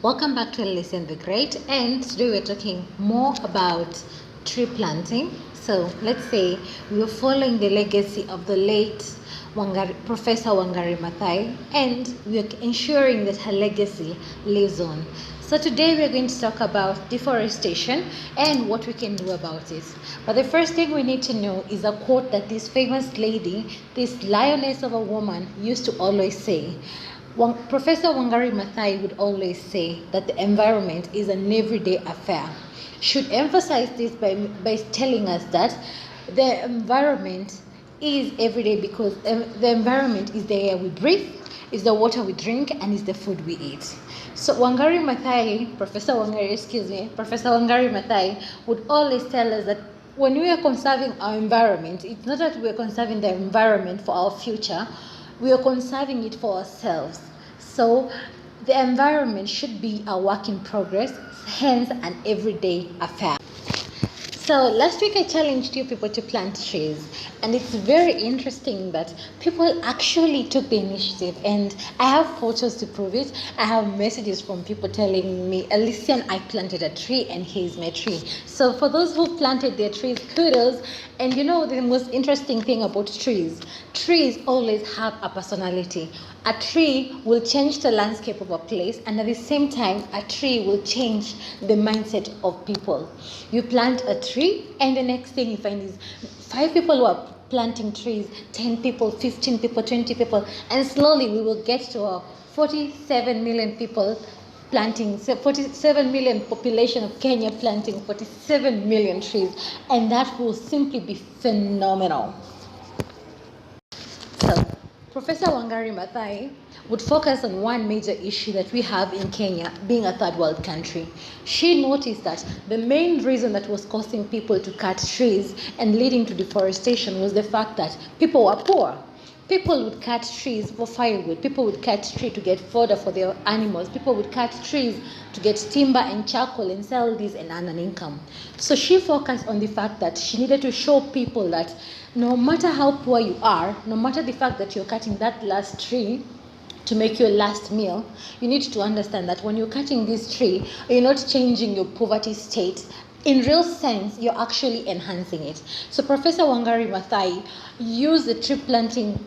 Welcome back to Listen the Great, and today we're talking more about tree planting. So let's say we're following the legacy of the late Professor Wangari Mathai, and we're ensuring that her legacy lives on. So today we're going to talk about deforestation and what we can do about it. But the first thing we need to know is a quote that this famous lady, this lioness of a woman, used to always say. Professor Wangari Mathai would always say that the environment is an everyday affair. Should emphasize this by telling us that the environment is everyday because the environment is the air we breathe, is the water we drink, and is the food we eat. So Professor Wangari Mathai would always tell us that when we are conserving our environment, it's not that we are conserving the environment for our future, we are conserving it for ourselves. So the environment should be a work in progress, hence an everyday affair. So last week I challenged you people to plant trees, and it's very interesting that people actually took the initiative, and I have photos to prove it. I have messages from people telling me, listen, I planted a tree and here's my tree. So for those who planted their trees, kudos. And you know the most interesting thing about trees always have a personality. A tree will change the landscape of a place, and at the same time, a tree will change the mindset of people. You plant a tree, and the next thing you find is 5 people who are planting trees, 10 people, 15 people, 20 people, and slowly we will get to a 47 million people planting, 47 million population of Kenya planting 47 million trees, and that will simply be phenomenal. So, Professor Wangari Mathai would focus on one major issue that we have in Kenya, being a third world country. She noticed that the main reason that was causing people to cut trees and leading to deforestation was the fact that people were poor. People would cut trees for firewood. People would cut trees to get fodder for their animals. People would cut trees to get timber and charcoal and sell these and earn an income. So she focused on the fact that she needed to show people that no matter how poor you are, no matter the fact that you're cutting that last tree to make your last meal, you need to understand that when you're cutting this tree, you're not changing your poverty state. In real sense, you're actually enhancing it. So Professor Wangari Mathai used the tree planting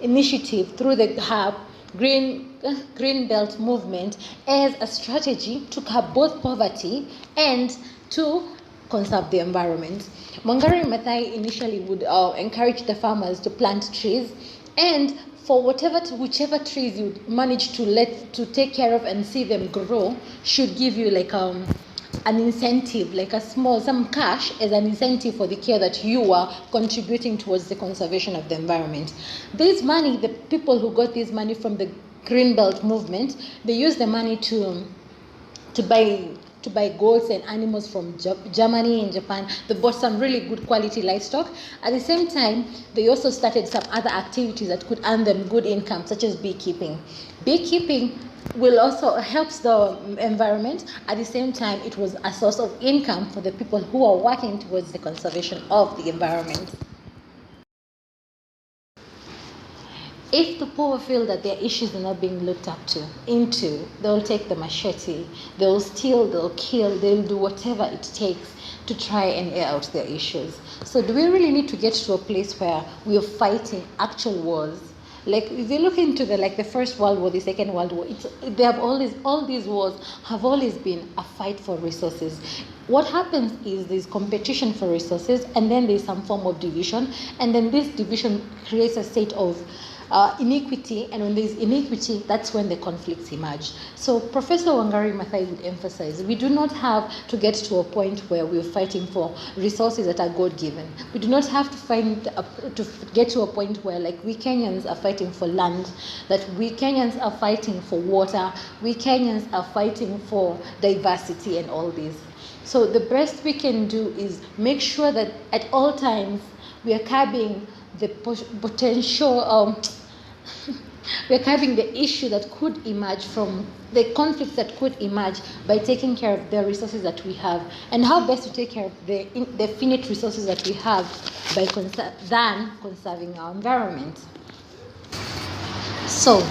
initiative through the HUB Green Belt movement as a strategy to curb both poverty and to conserve the environment. Wangari Mathai initially would encourage the farmers to plant trees, and for whichever trees you manage to take care of and see them grow, should give you like an incentive, like some cash as an incentive for the care that you are contributing towards the conservation of the environment. This money, the people who got this money from the Green Belt movement, they used the money to buy goats and animals from Germany and Japan. They bought some really good quality livestock. At the same time, they also started some other activities that could earn them good income, such as beekeeping. Beekeeping will also help the environment. At the same time, it was a source of income for the people who are working towards the conservation of the environment. If the poor feel that their issues are not being looked up into, they'll take the machete, they'll steal, they'll kill, they'll do whatever it takes to try and air out their issues. So do we really need to get to a place where we are fighting actual wars? Like if you look into the First World War, the Second World War, all these wars have always been a fight for resources. What happens is there's competition for resources, and then there's some form of division, and then this division creates a state of inequity, and when there's inequity, that's when the conflicts emerge. So Professor Wangari Mathai would emphasize we do not have to get to a point where we're fighting for resources that are God-given. We do not have to get to a point where we Kenyans are fighting for land, that we Kenyans are fighting for water, we Kenyans are fighting for diversity and all this. So the best we can do is make sure that at all times we are curbing the potential we're curbing the issue that could emerge from the conflicts that could emerge by taking care of the resources that we have, and how best to take care of the finite resources that we have by conserving our environment. So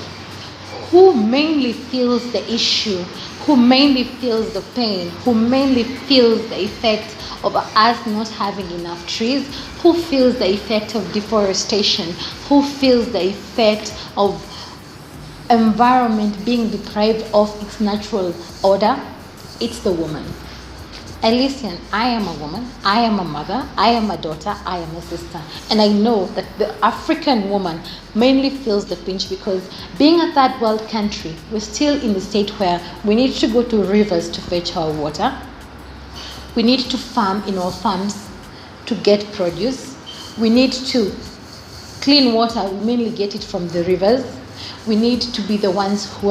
who mainly feels the issue, who mainly feels the pain, who mainly feels the effect of us not having enough trees, who feels the effect of deforestation, who feels the effect of environment being deprived of its natural order. It's the woman. And listen, I am a woman, I am a mother, I am a daughter, I am a sister. And I know that the African woman mainly feels the pinch because being a third world country, we're still in a state where we need to go to rivers to fetch our water. We need to farm in our farms to get produce. We need to clean water, we mainly get it from the rivers. We need to be the ones who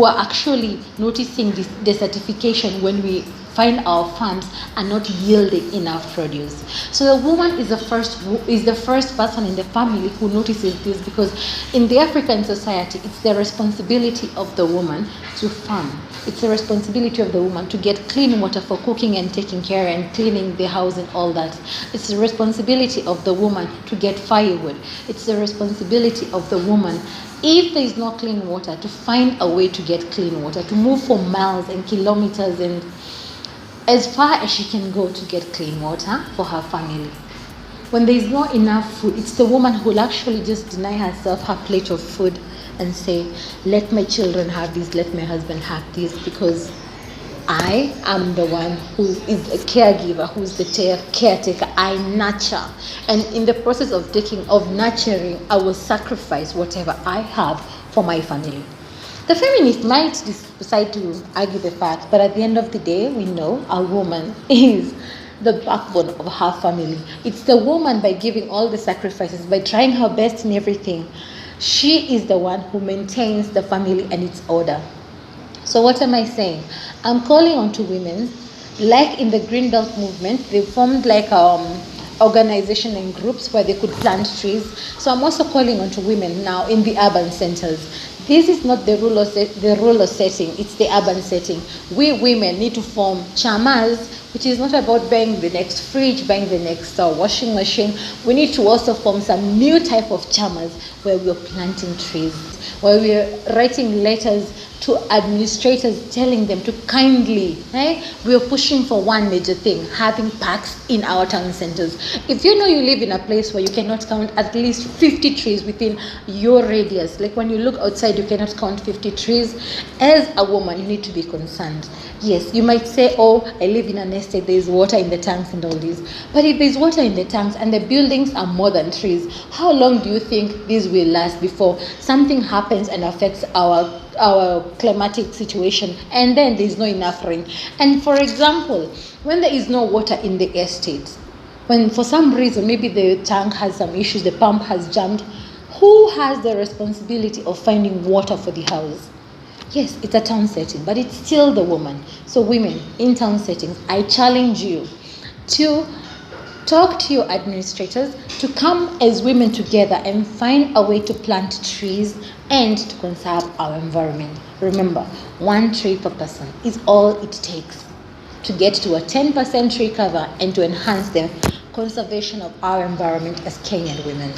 are actually noticing this desertification when we find our farms are not yielding enough produce. So the woman is the first person in the family who notices this, because in the African society, it's the responsibility of the woman to farm. It's the responsibility of the woman to get clean water for cooking and taking care and cleaning the house and all that. It's the responsibility of the woman to get firewood. It's the responsibility of the woman, if there is no clean water, to find a way to get clean water, to move for miles and kilometers and as far as she can go to get clean water for her family. When there is not enough food, it's the woman who will actually just deny herself her plate of food and say, let my children have this, let my husband have this, because I am the one who is a caregiver, who is the caretaker. I nurture. And in the process of nurturing, I will sacrifice whatever I have for my family. The feminist might decide to argue the fact, but at the end of the day, we know a woman is the backbone of her family. It's the woman, by giving all the sacrifices, by trying her best in everything, she is the one who maintains the family and its order. So what am I saying? I'm calling on to women, like in the Green Belt movement, they formed like organization and groups where they could plant trees. So I'm also calling on to women now in the urban centers. This is not the rural setting, it's the urban setting. We women need to form chamas, which is not about buying the next fridge, buying the next washing machine. We need to also form some new type of chamas where we're planting trees, where we're writing letters to administrators telling them to kindly, we're pushing for one major thing, having parks in our town centers. If you know you live in a place where you cannot count at least 50 trees within your radius, like when you look outside you cannot count 50 trees, as a woman you need to be concerned. Yes, you might say, oh, I live in an estate, there's water in the tanks and all this. But if there's water in the tanks and the buildings are more than trees, how long do you think this will last before something happens and affects our climatic situation, and then there's no enough rain? And for example, when there is no water in the estate, when for some reason maybe the tank has some issues, the pump has jammed, who has the responsibility of finding water for the house? Yes, it's a town setting, but it's still the woman. So women in town settings, I challenge you to talk to your administrators to come as women together and find a way to plant trees and to conserve our environment. Remember, 1 tree per person is all it takes to get to a 10% tree cover and to enhance the conservation of our environment as Kenyan women.